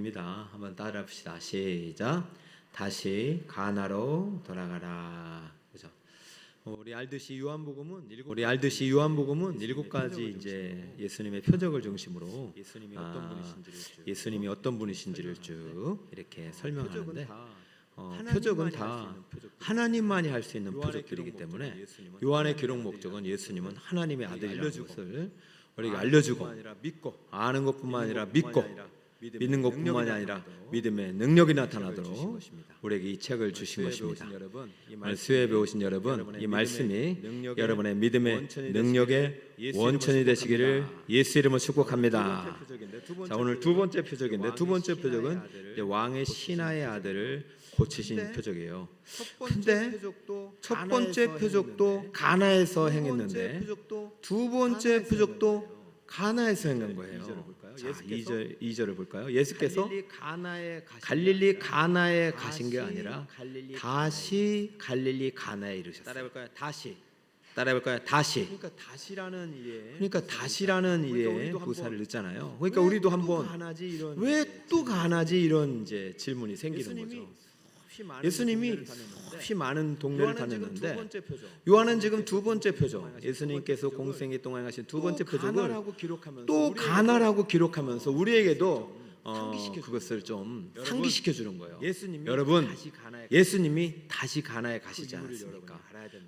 입니다. 한번 따라합시다. 시작. 다시 가나로 돌아가라. 그죠? 우리 알듯이 요한복음은 일곱 가지 이제 예수님의 표적을 중심으로 예수님이 어떤 분이신지를 쭉 이렇게 설명하는데 표적은 다 하나님만이 할 수 있는 표적들이기 때문에 요한의 기록 목적은 예수님은 하나님의 아들이라는 것을 우리에게 알려주고 아는 것뿐만 아니라 믿고 믿는 것뿐만이 아니라 믿음의 능력이 나타나도록 우리에게 이 책을 주신 것입니다. 수요에 배우신 여러분, 이 말씀이 여러분의 믿음의 능력의 원천이 되시기를 예수 이름으로 축복합니다. 자, 오늘 두 번째 표적인데, 두 번째 표적은 이제 왕의 신하의 아들을 고치신 표적이에요. 근데 첫 번째 표적도 가나에서 행했는데 두 번째 표적도 가나에서 행한 거예요. 자, 2절을 볼까요? 예수께서 갈릴리 가나에 가신 게 아니라 다시 갈릴리 가나에 이르셨어요. 따라해볼까요? 다시. 그러니까 다시라는 이에 부사를 넣잖아요. 그러니까 우리도 한번 왜 또 가나지 이런 이제 질문이 생기는 거죠. 예수님이 수없이 많은 동네를 다녔는데 요한은 지금 두 번째 표적, 예수님께서 공생애 동안 하신 두 번째 표적을 또 가나라고 기록하면서 우리에게도 그것을 좀 상기시켜 주는 거예요. 여러분, 예수님이 다시 가나에 가시지 않았습니까?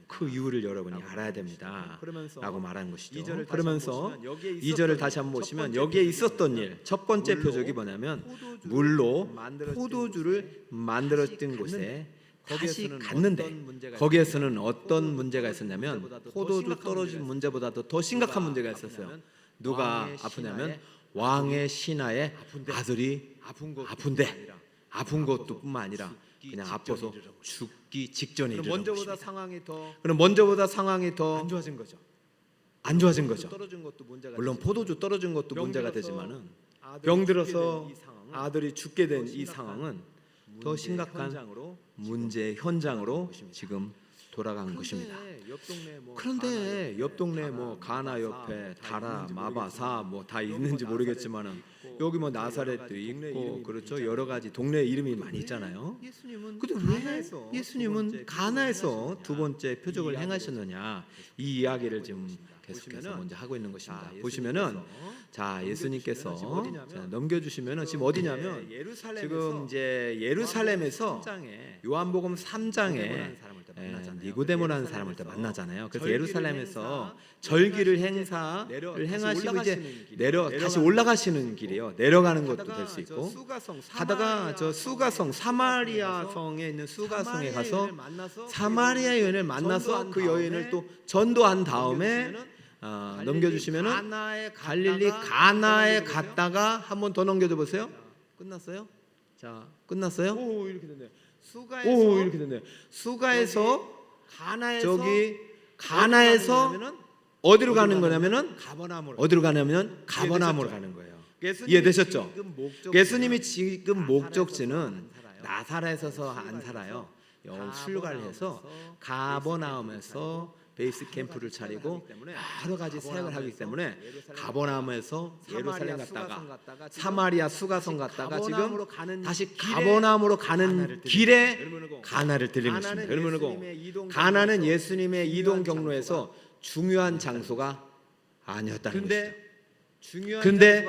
그 이유를 여러분이 알아야 됩니다 라고 말하는 것이죠. 그러면서 2절을 다시 한번 보시면 여기에 있었던 일, 첫 번째 표적이 뭐냐면 물로 포도주를 만들었던 곳에 다시 갔는데 거기에서는 어떤 문제가 있었냐면 포도주 떨어진 문제보다도 더 심각한 문제가 있었어요. 누가 아프냐면 왕의 신하의 아들이 아픈 것도 뿐만 아니라 그냥 아파서 죽기 직전에 이르는 것입니다. 그럼 먼저보다 상황이 더 안 좋아진 거죠. 물론 포도주 떨어진 것도 문제가 되지만은 병들어서 아들이 죽게 된 이 상황은 더 심각한 문제의 현장으로 지금 돌아간 것입니다. 그런데 옆 동네 뭐 가나 옆에 다라, 마바사 뭐 다 있는지 모르겠지만은 여기 뭐 나사렛도 있고 그렇죠. 여러 가지 동네 이름이 많이 있잖아요. 근데 왜 예수님은 가나에서 두 번째 표적을 행하셨느냐, 이 이야기를 지금 계속해서 먼저 하고 있는 것입니다. 보시면은 자, 예수님께서 넘겨주시면은 지금 어디냐면 지금 이제 예루살렘에서 요한복음 3장에 니고데모라는 사람을 때 만나잖아요. 그래서 예루살렘에서 절기를 행하시고 이제 다시 올라가시는 길이에요. 내려가는 것도 될 수 있고 하다가 저 수가성 사마리아 성에 있는 수가성에 가서 사마리아 여인을 만나서 그 여인을 또 전도한 다음에 넘겨주시면은 갈릴리 가나에 갔다가 한 번 더 넘겨줘 보세요. 끝났어요? 자, 끝났어요? 오, 이렇게 됐네. 수가에서 저기 가나에서 어디로 가는 거냐면은 가버나움으로 가는 거예요. 이해되셨죠? 예수님이 지금 목적지는 나사렛에서 안 살아요. 출가를 해서 가버나움에서 베이스 캠프를 차리고 여러 가지 사역을 하기 때문에 가버나움에서 예루살렘 갔다가 사마리아 수가성 갔다가 지금 다시 가버나움으로 가는 길에 가나를 들린 것입니다. 그러면 가나는 예수님의 이동 경로에서 중요한 장소가 아니었다는 것이죠. 근데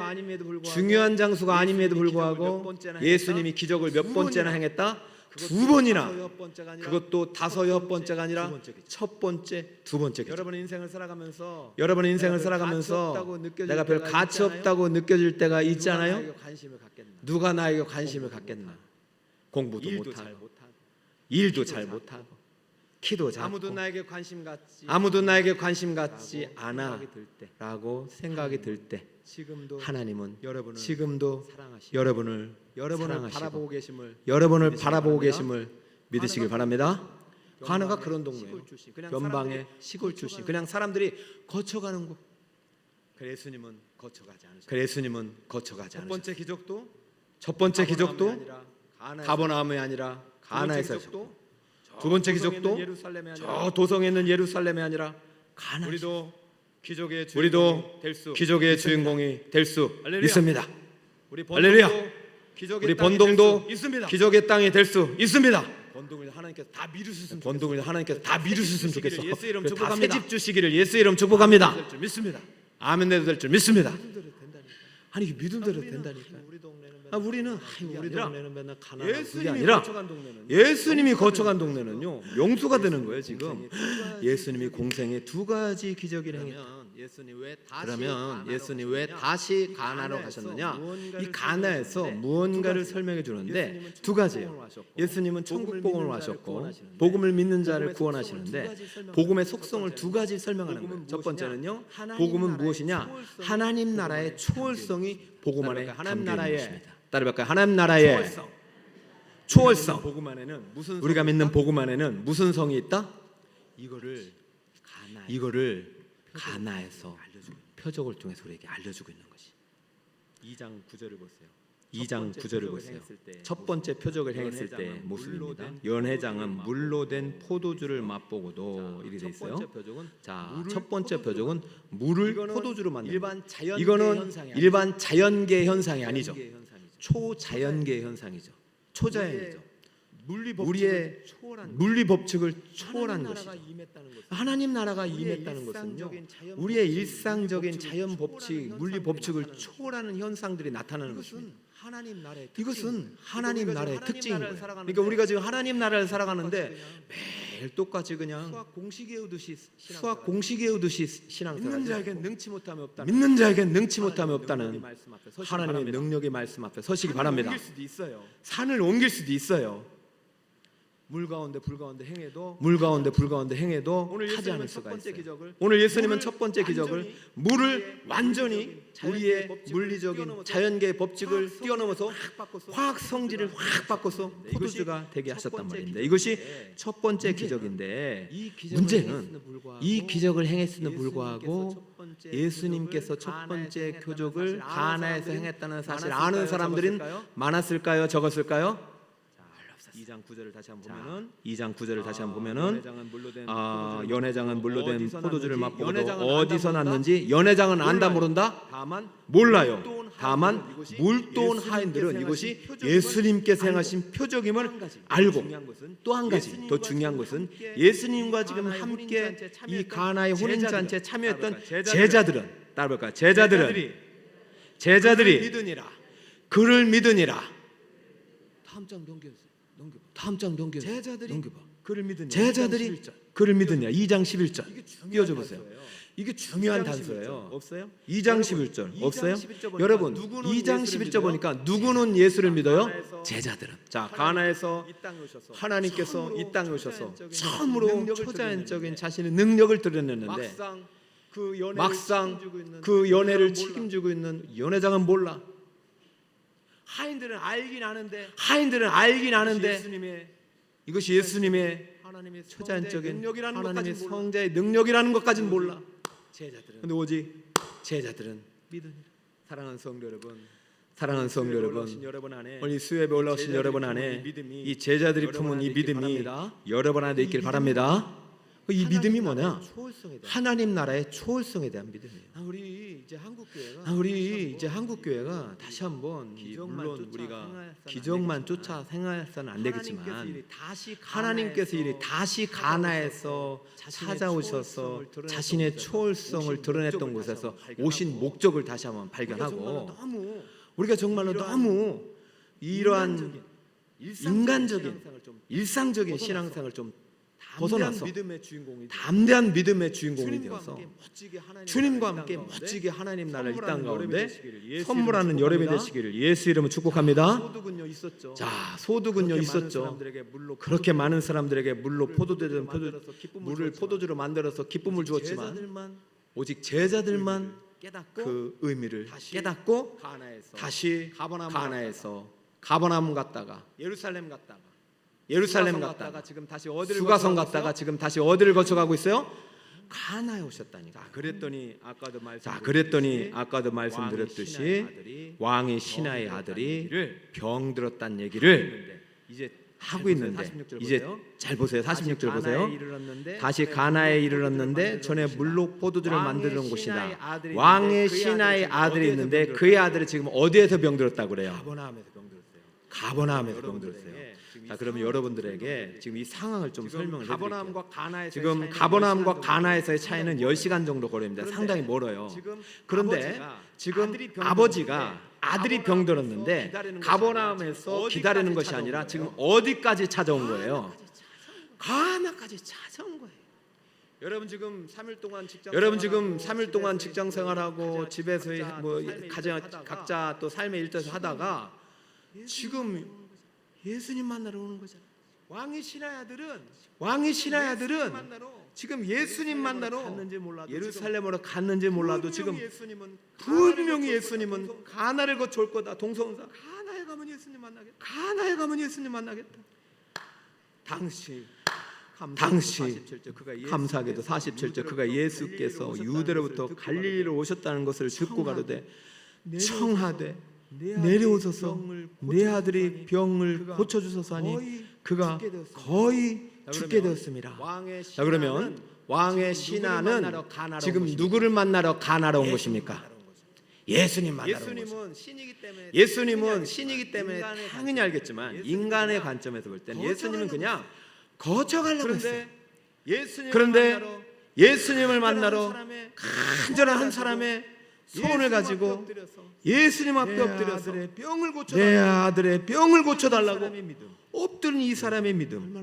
중요한 장소가 아님에도 불구하고 예수님이 기적을 몇 번째나 행했다? 두 번이나. 그것도 다섯 여섯 번째가 아니라 첫 번째, 두 번째. 여러분의 인생을 살아가면서 내가 별 가치 없다고 느껴질 때가 있잖아요. 누가 나에게 관심을 갖겠나? 공부도 못하고 일도 잘 못하고 키도 작고 아무도 나에게 관심 갖지 않아 라고 생각이 들 때 하나님은 지금도 여러분을 사랑하시고 여러분을 바라보고 계심을 믿으시길 바랍니다. 가나가 그런 동네예요. 변방의 시골 출신, 그냥 사람들이 거쳐가는 곳. 그래 예수님은 거쳐가지 않으셨어요. 첫 번째 기적도 가버나움이 아니라 가나에서 하셨고, 두 번째 기적도 저 도성에 있는 예루살렘이 아니라 가나. 우리도 기적의 주인공이 될 수 있습니다. 할렐루야. 우리 번동도 있습니다. 기적의 땅이 될 수 있습니다. 번동을 하나님께서 다 미루셨으면 번동을 하나님께서 다 미루셨으면 좋겠어. 예수 이름 다 축복합니다. 새집 주시기를 예수 이름 축복합니다. 될 줄 믿습니다. 아멘 내도 될 줄 믿습니다. 믿음대로 된다니까. 아니 이게 믿음대로 된다니까. 우리 동네는 우리는 그게 우리 아니라 동네는 맨날 가난하고 그게 예수님이 아니라 거쳐간 동네는 예수님이 거쳐간 동네는요 용수가 되는 거예요 지금. 예수님이 공생에 두 가지 기적을 행했다. 그러면 예수님 왜 다시 가나로 가셨느냐? 이 가나에서 무언가를 설명해 주는데 두 가지예요. 예수님은 천국 복음을 하셨고 복음을 믿는 자를 구원하시는데 복음의 속성을 두 가지 설명하는 거예요. 첫 번째는요. 복음은 무엇이냐? 하나님 나라의 초월성이 복음 안에 담겨 있는 것입니다. 따라해볼까요? 하나님 나라의 초월성. 복음 안에는 우리가 믿는 복음 안에는 무슨 성이 있다? 이거를 가나에서 표적을 통해서 우리에게 알려주고 있는 것이. 2장 9절을 보세요. 2장 9절을 보세요. 첫 번째 표적을 행했을 때 모습입니다. 연회장은 물로 된 포도주를 맛보고도 이렇게 돼 있어요. 자, 첫 번째 표적은 물을 포도주로 만든 거예요. 이거는 일반 자연계 현상이 아니죠. 초자연계 현상이죠. 초자연이죠. 우리의 물리 법칙을 초월한 것이죠. 하나님 나라가 임했다는 것은요. 우리의 일상적인 자연 법칙, 물리 법칙을 초월하는 현상들이 나타나는 것입니다. 이것은 하나님 나라의 특징인 거예요. 그러니까 우리가 지금 하나님 나라를 살아가는데 매일 똑같이 그냥 수학 공식 외우듯이 신앙생활. 믿는 자에겐 능치 못함이 없다는 하나님의 능력의 말씀 앞에 서시기 바랍니다. 산을 옮길 수도 있어요. 물 가운데 불 가운데 행해도 타지 않을 수가 있어요. 오늘 예수님은 첫 번째 기적을 물을 완전히 우리의 물리적인 자연계의 법칙을 뛰어넘어서 화학 성질을 확 바꿔서 포도주가 되게 하셨단 말입니다. 이것이 첫 번째 기적인데 문제는 이 기적을 행했음에도 불구하고 예수님께서 첫 번째 표적을 가나에서 행했다는 사실 아는 사람들은 많았을까요? 적었을까요? 2장 9절을 다시 한번 보면은 연회장은 물로 된 포도주를 맛보고도 어디서 났는지 연회장은 안다 모른다? 몰라요. 다만 물도온 하인들은 이것이 예수님께서 행하신 표적임을 알고 또 한 가지 더 중요한 것은 예수님과 지금 함께 이 가나의 혼인잔치에 참여했던 제자들은 따라볼까요? 제자들이 그를 믿으니라. 다음 장 넘겨봐. 제자들이 그를 믿으냐. 2장 11절 띄워줘 보세요. 이게 중요한 단서예요. 없어요? 2장 11절 없어요? 여러분 2장 11절 보니까 누구는 예수를 믿어요? 제자들은. 자, 가나에서 하나님께서 이 땅에 오셔서 처음으로 초자연적인 자신의 능력을 드러냈는데 막상 그 연회를 책임지고 있는 연회장은 몰라. 하인들은 알긴 아는데 이것이 예수님의 초자연적인 하나님의 성자의 능력이라는 것까지는 몰라. 그런데 오직 제자들은 믿으니라. 사랑하는 성도 여러분, 오늘 수요예배 올라오신 여러분 안에 이 제자들이 품은 이 믿음이 여러분 안에 있길 바랍니다. 이 믿음이 뭐냐? 하나님 나라의 초월성에 대한 믿음이에요. 우리 이제 한국 교회가 다시 한번 물론 우리가 기적만 쫓아 생활해서는 안 되겠지만 하나님께서 이리 다시 가나에서 찾아오셔서 자신의 초월성을 드러냈던 곳에서 오신 목적을 다시 한번 발견하고 우리가 정말로 너무 이러한 인간적인 일상적인 신앙생활을 좀 벗어나서 담대한 믿음의 주인공이 되어서 주님과 함께 멋지게 하나님 나라를 이 땅 가운데 선물하는 여러분이 되시기를 예수 이름으로 축복합니다. 자, 소득은요 있었죠. 그렇게 많은 사람들에게 물로 물을 포도주로 만들어서 기쁨을 주었지만 오직 제자들만 그 의미를 깨닫고 다시 가나에서 가버나움 갔다가 예루살렘 갔다가 지금 다시 수가성 갔다가 지금 다시 어디를 거쳐가고 있어요? 가나에 오셨다니까. 그랬더니 아까도 말씀드렸듯이 왕의 신하의 아들이 병들었다는 얘기를 이제 하고 있는데 이제 잘 보세요. 46절 보세요. 다시 가나에 이르렀는데 전에 물로 포도주를 만드는 곳이다. 왕의 신하의 아들이 있는데 그의 아들이 지금 어디에서 병들었다고 그래요? 가버나움에서 병들었어요. 자, 그러면 여러분들에게 지금 이 상황을 좀 설명을 해드릴게요. 지금 가버나움과 가나에서의 차이는 10시간 정도 거리입니다. 상당히 멀어요. 그런데 지금 아버지가 아들이 병들었는데 가버나움에서 기다리는 것이 아니라 지금 어디까지 찾아온 거예요? 가나까지 찾아온 거예요. 여러분 지금 3일 동안 직장 생활하고 집에서 뭐 가정 각자 또 삶의 일터에서 하다가 지금 예수님 만나러 오는 거잖아요. 왕의 신하의 아들은 지금 예수님 만나러 예루살렘으로 갔는지 몰라도 지금 분명히 예수님은 가나를 거쳐올 거다. 동성사 가나에 가면 예수님 만나겠다. 당시 감사하게도 47절 그가 예수께서 유대로부터 갈릴리로 오셨다는 것을 듣고 가로되 청하되 내려오소서 내 아들이 병을 고쳐주소서 하니 그가 거의 죽게 되었습니다. 자, 그러면 왕의 신하는 지금 누구를 만나러 가나로 온 것입니까? 예수님 만나러 온 것입니다. 예수님은 신이기 때문에 당연히 알겠지만 인간의 관점에서 볼 때는 예수님은 그냥 거쳐가려고 했어요. 그런데 예수님을 만나러 간절한 한 사람의 소원을 가지고 예수님 앞에 엎드려서 내 아들의 병을 고쳐달라고 엎드린 이 사람의 믿음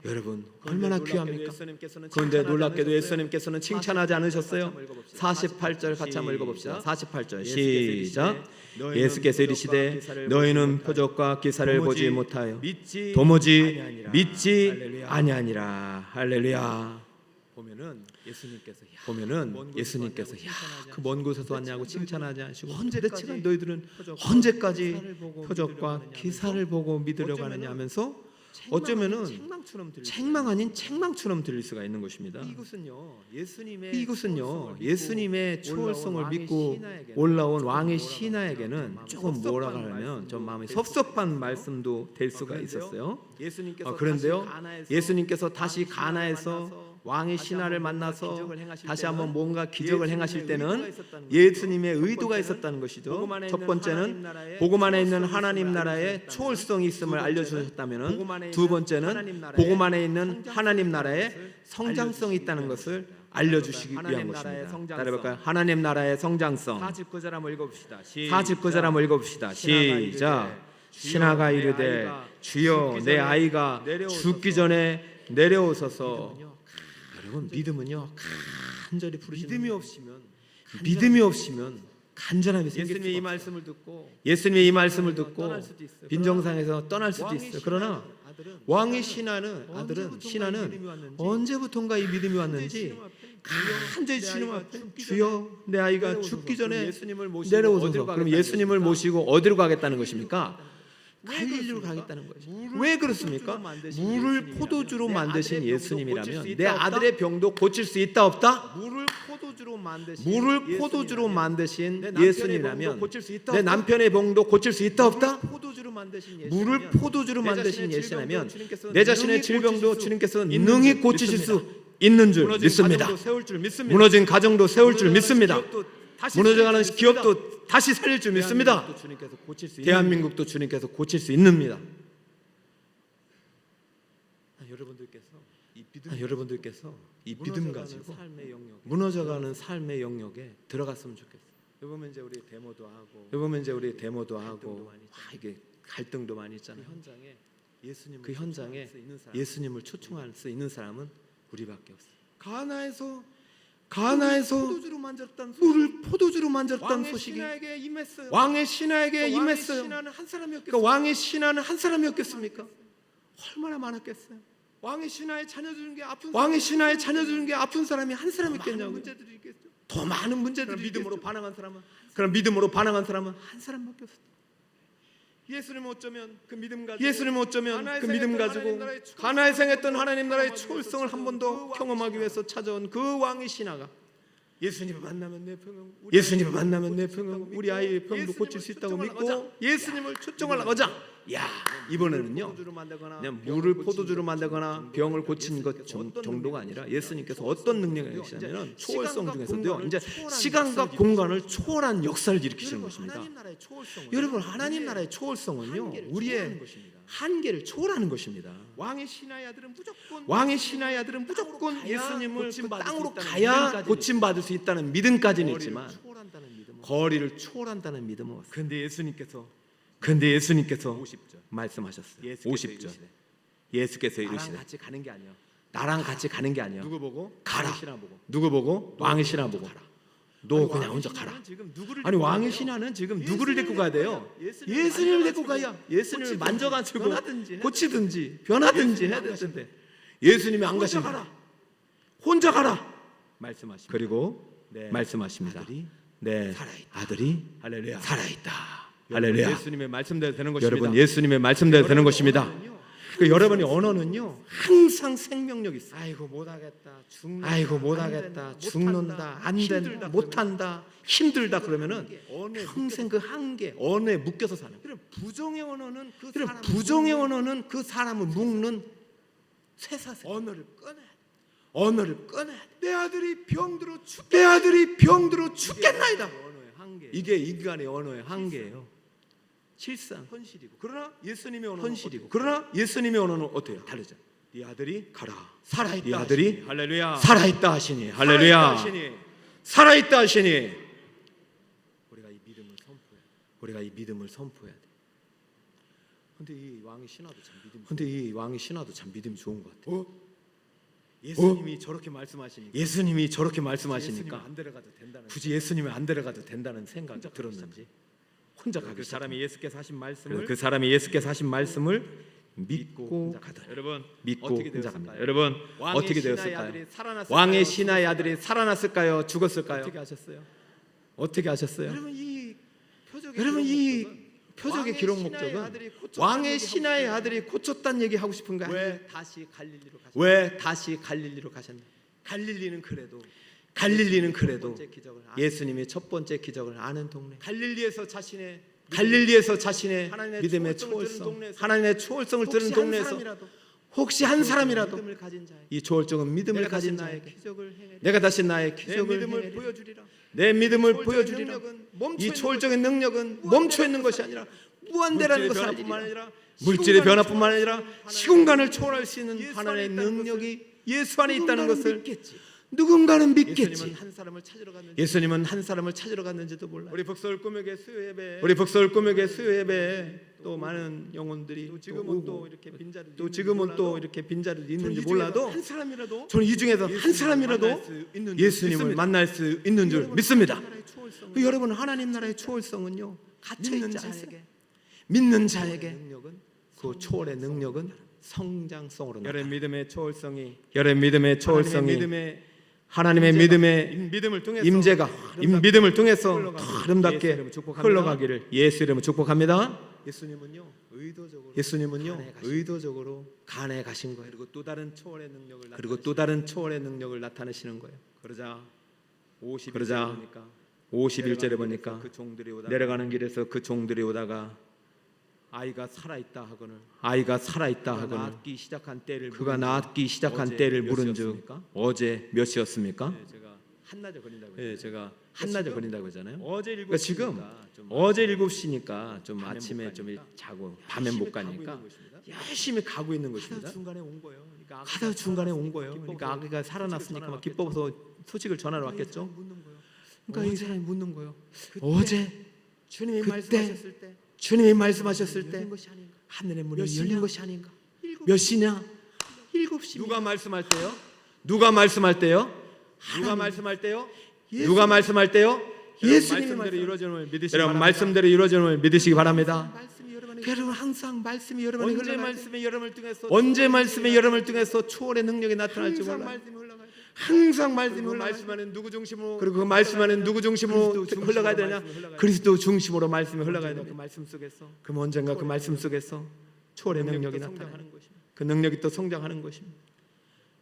여러분 얼마나 귀합니까? 그런데 놀랍게도 예수님께서는 칭찬하지 않으셨어요. 48절 같이 한번 읽어봅시다. 48절 시작. 예수께서 이르시되 너희는 표적과 기사를 보지 못하여 도무지 믿지 아니하니라. 할렐루야. 보면은 예수님께서 그 먼 곳에서 왔냐고 칭찬하지 않으시고 도대체가 너희들은 언제까지 표적과 기사를 보고 믿으려고 하느냐 하면서 어쩌면은 책망 아닌 책망처럼 들릴 수가 있는 것입니다. 이것은요 예수님의 초월성을 믿고 올라온 왕의 신하에게는 조금 뭐라고 하면 좀 마음이 섭섭한 말씀도 될 수가 있었어요. 그런데요 예수님께서 다시 가나에서 왕의 신하를 만나서 다시 한번 뭔가 기적을 행하실 때는 예수님의 의도가 있었다는 것이죠. 첫 번째는 복음 안에 있는 하나님 나라의 초월성이 있음을 알려주셨다면 두 번째는 복음 안에 있는 하나님 나라의 성장성이 있다는 것을 알려주시기 위한 것입니다. 따라해볼까요? 하나님 나라의 성장성. 49절 한번 읽어봅시다. 시작. 신하가 이르되 주여 내 아이가 죽기 전에 내려오소서. 여러분 믿음은요 간절히 부르시는 믿음이 없으면 간절함이 생길 수가 없어요. 예수님의 이 말씀을 듣고 빈정상에서 떠날 수도 있어요. 그러나 왕의 신하는 언제부턴가 이 믿음이 왔는지 간절히 주님 앞에 주여 내 아이가 죽기 전에 내려오소서. 그럼 예수님을 모시고 어디로 가겠다는 것입니까? 갈릴리로 가겠다는 거예요. 왜 그렇습니까? 물을 포도주로 만드신 예수님이라면 내 아들의 병도 고칠 수 있다 없다? 물을 포도주로 만드신 예수님이라면 내 남편의 병도 고칠 수 있다 없다? 물을 포도주로 만드신 예수님이라면 내 자신의 질병도 주님께서 능히 고치실 수 있는 줄 믿습니다. 무너진 가정도 세울 줄 믿습니다. 무너져가는 기업도 다시 살릴 줄 믿습니다. 대한민국도 주님께서 고칠 수 있습니다. 여러분들께서 이 믿음 가지고 무너져가는 삶의 영역에 들어갔으면 좋겠어요. 여러분 이제 우리 데모도 하고 이게 갈등도 많이 있잖아요. 그 현장에 예수님을 초청할 수 있는 사람은 우리밖에 없어요. 가나에서 물을 포도주로 만졌다는 소식이 왕의 신하에게 임했어요. 그러니까 왕의 신하는 한 사람이었겠습니까? 얼마나 많았겠어요. 왕의 신하에 자녀 주는 게 아픈 사람이 한 사람 있겠냐고. 더 많은 문제들이 믿음으로 반응한 사람은 한 사람밖에 없어요. 예수님은 어쩌면 그 믿음 가지고 가나에 생했던 하나님 나라의 초월성을 한 번 더 경험하기 위해서 찾아온 그 왕의 신하가 예수님을 만나면 내 병은 우리 아이의 병도 고칠 수 있다고 믿고 예수님을 초청하려고 하자. 야, 이번에는요. 포도주로 만들거나 그냥 물을 포도주로 만들거나 병을 고친 것 정도가 아니라 예수님께서 어떤 능력을 일으키냐면 초월성 중에서도요. 이제 시간과 공간을 초월한 역사를 일으키시는 것입니다. 하나님 나라의 초월성은 여러분, 하나님 나라의 초월성은요. 우리의 한계를 초월하는 것입니다. 왕의 신하의 아들은 무조건 왕의 신하의 아들은 무조건 가야 예수님을 그 고침받을 수 땅으로 있다는 가야 믿음까지는 고침받을 수 있다는 믿음까지는 거리를 있지만 초월한다는 믿음은 거리를 초월한다는 믿음은 없어요. 근데 예수님께서 근데 예수님께서 50절 말씀하셨어요. 예수께서 50절 이르시되 예수께서 나랑 이르시되 같이 가는 게 아니야. 나랑 같이 가는 게 아니야. 누구 보고? 가라. 왕의 신하 보고. 누구 보고? 왕의 신하 보고. 너 그냥 혼자 가라. 아니 왕의 신하는 지금 누구를 데리고 가야 돼요? 예수님을 데리고 가야 예수님을 만져가지고 고치든지 변하든지 해야 되는데 예수님이 안 가신다. 혼자 가라. 말씀하십니다. 그리고 네. 말씀하십니다. 아들이 네, 아들이 할렐루야. 살아있다. 할렐루야. 할렐루야. 예수님의 말씀대로 되는 것입니다. 여러분 예수님의 말씀대로 되는 것입니다. 그 여러분의 언어는요 항상 생명력 있어요. 아이고 못하겠다. 죽는다. 아이고 못하겠다, 죽는다, 안 된다, 못한다, 힘들다 그러면은 평생 그 한계 언어에 묶여서 사는 거예요. 부정의 언어는 그 그럼 사람을 부정의 언어는 그 사람을 묶는 쇠사슬. 언어를 꺼내. 언어를 꺼내. 내 아들이 병들어 내 아들이 병들어 죽겠나이다. 언어의 한계. 이게 인간의 언어의 한계예요. 실상 현실이고. 그러나 예수님의 언어는 현실이고. 그러나 예수님의 언어는 어때요? 다르죠. 네 아들이 가라. 살아있다. 네 아들이 하시니. 할렐루야. 살아있다 하시니. 살아있다 할렐루야. 하시니. 살아있다 하시니. 우리가 이 믿음을 선포해. 우리가 이 믿음을 선포해야 돼. 근데 이 왕의 신하도 참 믿음이. 근데 이 왕의 신하도 참 믿음이 좋은 것 같아요. 예수님이 저렇게 말씀하시니까. 예수님이 저렇게 예수님 말씀하시니까 안 데려가도 된다는. 굳이 예수님을 안 데려가도 된다는 생각이 들었는지 혼자 가기 그 시작. 사람이 예수께서 하신 말씀을 그 사람이 예수께서 하신 말씀을 믿고 가다. 여러분 믿고 어떻게 혼자 되었을까요? 갑니다. 여러분 왕의 어떻게 신하의 되었을까요? 아들이 살아났을까요? 왕의 신하의 아들이 살아났을까요? 죽었을까요? 어떻게 하셨어요? 어떻게 하셨어요? 여러분 이 표적의 여러분 기록 이 목적은 표적의 왕의 기록 신하의 목적은 아들이 고쳤다는 왕의 얘기 신하의 하고 아들이 고쳤다는 얘기 하고 싶은가요? 왜 다시 갈릴리로 가셨나요? 왜 다시 갈릴리로 가셨나요? 갈릴리는 그래도 갈릴리는 첫 그래도 번째 기적을 예수님이 첫 번째 기적을 아는 동네. 갈릴리에서 자신의 갈릴리에서 자신의 하나님의 믿음의 초월성을 들은 초월성, 동네에서 하나님의 초월성을 들은 혹시 한 동네에서 사람이라도 혹시 한 사람이라도 믿음을 가진 자에게 이 초월적인 믿음을 내가 다시 가진 나의 자에게 기적을 행해 내가 다시 나의 내 기적을 믿음을 행하리라. 보여주리라. 내 믿음을 초월적인 보여주리라. 능력은 멈춰 이 있는 초월적인 능력은 멈춰 있는 것이 아니라 무한대라는 것을 변화뿐만 알리리라. 아니라 물질의 변화뿐만 아니라 하나님의 시공간을 초월할 수 있는 예수 하나님의 안에 있다는 능력이 예수 안에 있다는 것을 믿겠지. 누군가는 예수님은 믿겠지. 한 사람을 찾으러 갔는지 예수님은 한 사람을 찾으러 갔는지도 몰라. 우리 북서울 꿈에게 수요 예배 우리 북서울 꿈에게 수요 예배 또 많은 영혼들이 또 또 지금은 또 오고 이렇게 빈자리 또 지금은 또 이렇게 빈자리를 있는지 몰라도 한 사람이라도 저는 이 중에서 한 사람이라도 예수님을 만날 수 있는 줄 믿습니다. 그 여러분 하나님 나라의 초월성은요 갇혀 믿는 있지 않아요. 자에게 믿는 자에게 능력은 그 초월의 능력은 성장성으로 나타나. 여러분 믿음의 초월성이 여러분 믿음의 초월성이 하나님의 믿음의 하나님의 믿음의 믿음을 통해서 임재가 믿음을 통해서 흘러가기를 아름답게 예수 이름으로 축복합니다. 흘러가기를 예수 이름으로 축복합니다. 예수님은요 의도적으로 예수님은요 간에 가신 의도적으로 간에 가신 거예요. 그리고 또 다른 초월의 능력을 그리고 또 다른 초월의 능력을 나타내시는 거예요. 그러자 50일 그러자 50일째를 보니까 그 종들이 오다가 내려가는 길에서 그 종들이 오다가 아이가 살아있다 하거늘 아이가 살아있다 그가 하거늘 낳기 시작한 때를 그가 낳기 시작한 어제 때를 몇 물은즉 시였습니까? 어제 몇 시였습니까? 네, 제가 한낮에 걸린다고 예, 했잖아요. 제가 한낮에 지금 걸린다고 했잖아요. 어제 그러니까 지금 어제 7시니까 좀 밤에 아침에 못 좀 가니까 자고 밤에 못 가니까 열심히 가고 있는 것입니다. 하다 중간에 온 거예요. 그러니까 가다 중간에 온 거예요. 그러니까 아기가 살아났으니까 막 기뻐서 소식을 전하러 왔겠죠. 묻는 거예요. 그러니까 이 사람이 묻는 거예요. 그때 어제 주님이 그때 말씀하셨을 때 주님이 말씀하셨을 때 열린 것이 아닌가? 하늘의 문이 몇 열린 시냐? 것이 아닌가? 일곱 몇 시냐? 7시. 누가 말씀할 때요? 누가 말씀할 때요? 누가 말씀할 때요? 누가 말씀할 때요? 예수님이 말씀대로 말씀. 이루어짐을 믿으시기 여러분 바랍니다. 말씀대로 이루어짐을 믿으시기 바랍니다. 말씀이 여러분의 여러분 항상 말씀이 여러분의 언제 흘러갈 때 말씀이 여러분을 통해서 언제 말씀이 여러분을 통해서 초월의 능력이 나타날지 항상 몰라요. 말씀이 흘러갈 때 항상 말씀이 그리고 흘러가요. 말씀하는 누구 중심으로 그리고 그 말씀하는 누구 중심으로 그리스도 중심으로 흘러가야 되냐? 말씀이 흘러가야 그리스도 중심으로 말씀이 흘러가야 그 됩니다. 말씀 속에서 그럼 언젠가 그 말씀 속에서 초월의 능력이 능력이 나타나요. 성장하는 것입니다. 그 능력이 또 성장하는 것입니다.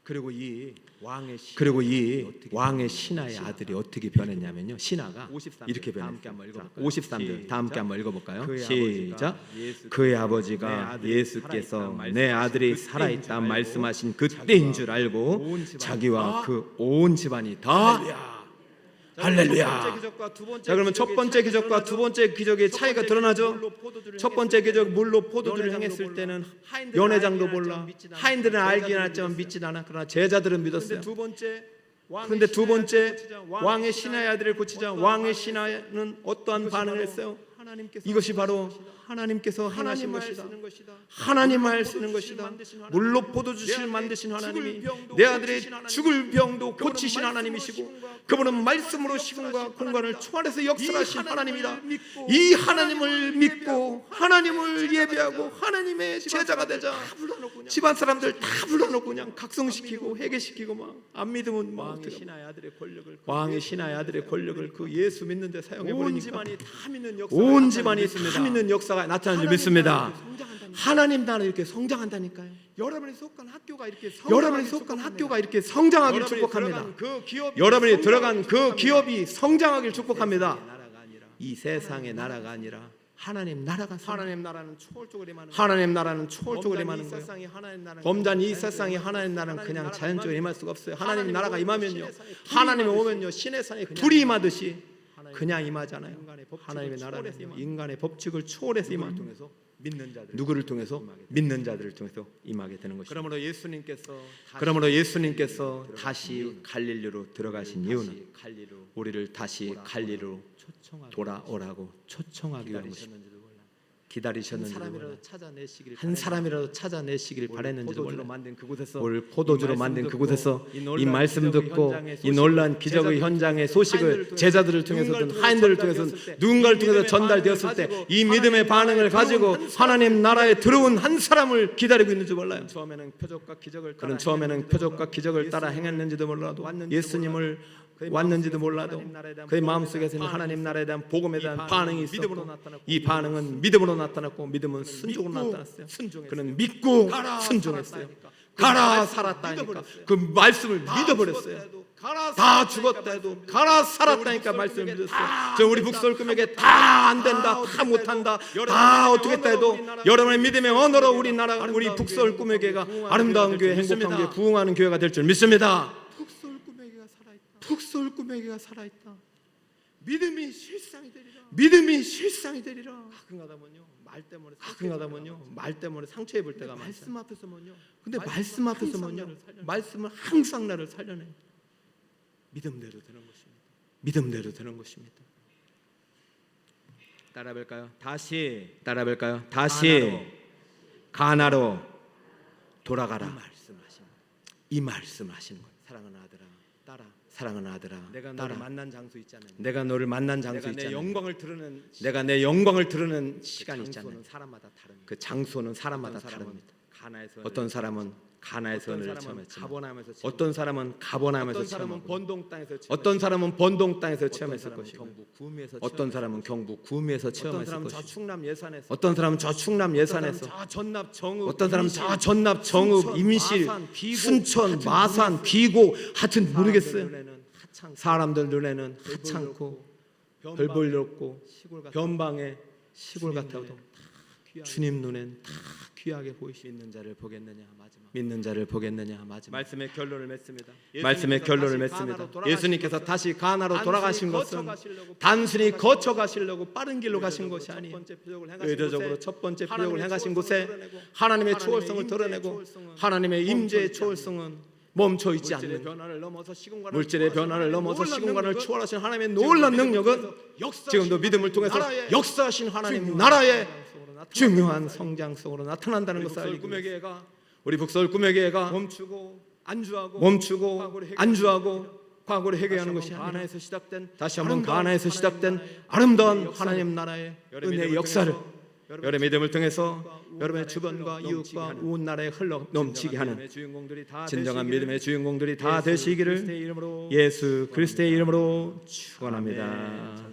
그리고 이 왕의 신 그리고 이 왕의 신하의 아들이 어떻게 변했냐면요. 신하가 53절 이렇게 다 함께 변했어요. 한번 읽어볼까요? 53절 다 함께 시작. 한번 읽어볼까요? 그의 시작. 아버지가 그의 아버지가 예수께서 내 아들이 살아있다 말씀하신 그때인 줄 알고 자기와 그 온 집안이 다 할렐루야. 자, 그러면 첫 번째 기적과 두 번째 기적의 차이가 드러나죠. 첫 번째 기적 물로 포도주를 행했을 때는 연회장도 몰라, 하인들은 알긴 했지만 믿진 않아. 그러나 제자들은 믿었어요. 그런데 두 번째 왕의 신하의 아들을 고치자 왕의 신하는 어떠한 반응을 했어요? 이것이 바로 하나님께서 행하신 것이다. 하나님 말 쓰는 것이다. 물로 포도주를 만드신 하나님이 내 아들의 죽을 병도 고치신 하나님이시고 그분은 말씀으로 시간과 공간을 초월해서 역사하신 하나님이다. 이 하나님을 믿고 하나님을 예배하고 하나님의 제자가 되자 집안 사람들 다 불러놓고 그냥 각성시키고 회개시키고 막 안 믿으면 막 왕의 신하의 아들의 권력을 왕의 신하의 아들의 권력을 그 예수 믿는 데 사용해 온 버리니까 집안이 다 믿는 역사가 온 집안이 나타나는 다 믿는 역사가 나타나는 줄 믿습니다. 하나님 나라 이렇게 성장한다니까요. 여러분이 속한 학교가 이렇게 여러분이 속한 학교가 이렇게 성장하길 축복합니다. 그 여러분이 들어간 그 기업이 성장하길 축복합니다. 나라가 아니라 이 세상의 나라가 아니라 하나님 나라가 하나님 나라는 초월적으로 임하는 하나님 나라는 초월적으로 범단 이 임하는 거예요. 세상에 하나님 나라는 범단 이 세상에 하나님 나라는 그냥 자연적으로 임할 수가 없어요. 하나님 나라가 임하면요, 하나님이 오면요 신의 산에 불이 임하듯이 그냥 임하잖아요. 하나님의 나라는요 인간의 법칙을 초월해서 임하는 통해서 믿는 자들 누구를 통해서 믿는 자들을 통해서 임하게 되는 것입니다. 그러므로 예수님께서 예수님께서 다시 갈릴리로 들어가신 이유는 갈리로 우리를 다시 갈릴리로 돌아오라고 초청하기 위한 것입니다. 기다리셨는지도 몰라요. 한 사람이라도 찾아내시길 바랬는지도 몰라요. 만든 그곳에서 올 포도주로 만든 그곳에서 이 말씀 듣고 이 놀라운 기적의 현장의 소식을 제자들을 통해서든 하인들을 통해서든 누군가를 통해서 전달되었을 때 이 믿음의 반응을 가지고 하나님 나라에 들어온 한 사람을 기다리고 있는지 몰라요. 처음에는 표적과 기적을 그는 처음에는 표적과 기적을 따라 행했는지도 몰라도 예수님을 왔는지도 몰라도 그의 마음속에서는 하나님 나라에 대한 복음에 대한 반응이 있었고 이 반응은 믿음으로 나타났고 믿음은 순종으로 나타났어요. 그는 믿고 순종했어요. 가라 살았다니까 그 말씀을 믿어버렸어요. 다 죽었다 해도 가라 살았다니까 말씀을 믿었어요. 저 우리 북서울금에게 다 안 된다, 다 못한다, 다 어떻게 했다 해도 여러분의 믿음의 언어로 우리 나라 우리 북서울 꿈에게가 아름다운 교회, 행복한 교회, 부흥하는 교회가 될 줄 믿습니다. 북서울 꿈에게가 살아있다. 믿음이 실상이 되리라. 믿음이 실상이 되리라. 가끔가다면요 말 때문에 상처 입을 때가 많아요. 말씀 앞에서면요 근데 말씀 앞에서는요 말씀은 항상 나를 살려내요. 믿음대로 되는 것입니다. 믿음대로 되는 것입니다. 따라볼까요? 다시 가나로 돌아가라. 이 말씀하신 이 말씀하시는 거예요. 사랑하는 아들아 따라 사랑하는 아들아, 내가 따라. 너를 만난 장소 있잖아요. 내가 너를 만난 장소 내가 내 있잖아요. 영광을 드러낸 내가 내 영광을 드러낸 시간 있잖아요. 장소는 사람마다 다릅니다. 그 장소는 사람마다 다릅니다. 어떤 사람은 가나에서 은혜를 처음 했지만 어떤 사람은 가버나움에서 사람은 체험하고 번동 땅에서 어떤 사람은 번동 땅에서 체험했을 것이고 경북 구미에서 어떤 사람은 경북 구미에서 어떤 체험했을 사람은 것이고 충남 예산에서 어떤 사람은 저 충남 예산에서 전납 정읍 어떤 사람은 저 전납 정읍 임실 순천 마산 비고 하여튼 모르겠어요. 사람들 눈에는 하찮고 별볼 없고 변방의 시골 같아도 주님 눈엔 다 귀하게 보이시. 믿는 자를 보겠느냐 마지막 믿는 자를 보겠느냐 마지막. 말씀의 결론을 맺습니다. 말씀의 결론을 맺습니다. 예수님께서 다시 가나로 돌아가신 것은 단순히 거쳐 가시려고 빠른 길로 가신 것이 아니에요. 의도적으로 첫 번째 표적을 행하신 곳에 하나님의 초월성을 드러내고 하나님의 임재의 초월성은 멈춰 있지 않는 물질의 변화를 넘어서 시공간을 초월하신 하나님의 놀라운 능력은 지금도 믿음을 통해서 역사하신 하나님 나라의 중요한 성장성으로 나타난다는 것을 알고 우리 북서울 꿈의 교회가 멈추고 안주하고 과거를 회개하는 것이 아니라 다시 한번 가나에서 시작된 아름다운 하나님 나라의 은혜의 역사를 여러분의 믿음을 통해서 여러분의 주변과 이웃과 온 나라에 흘러 넘치게 하는 진정한 믿음의 주인공들이 다 되시기를 예수 그리스도의 이름으로 축원합니다.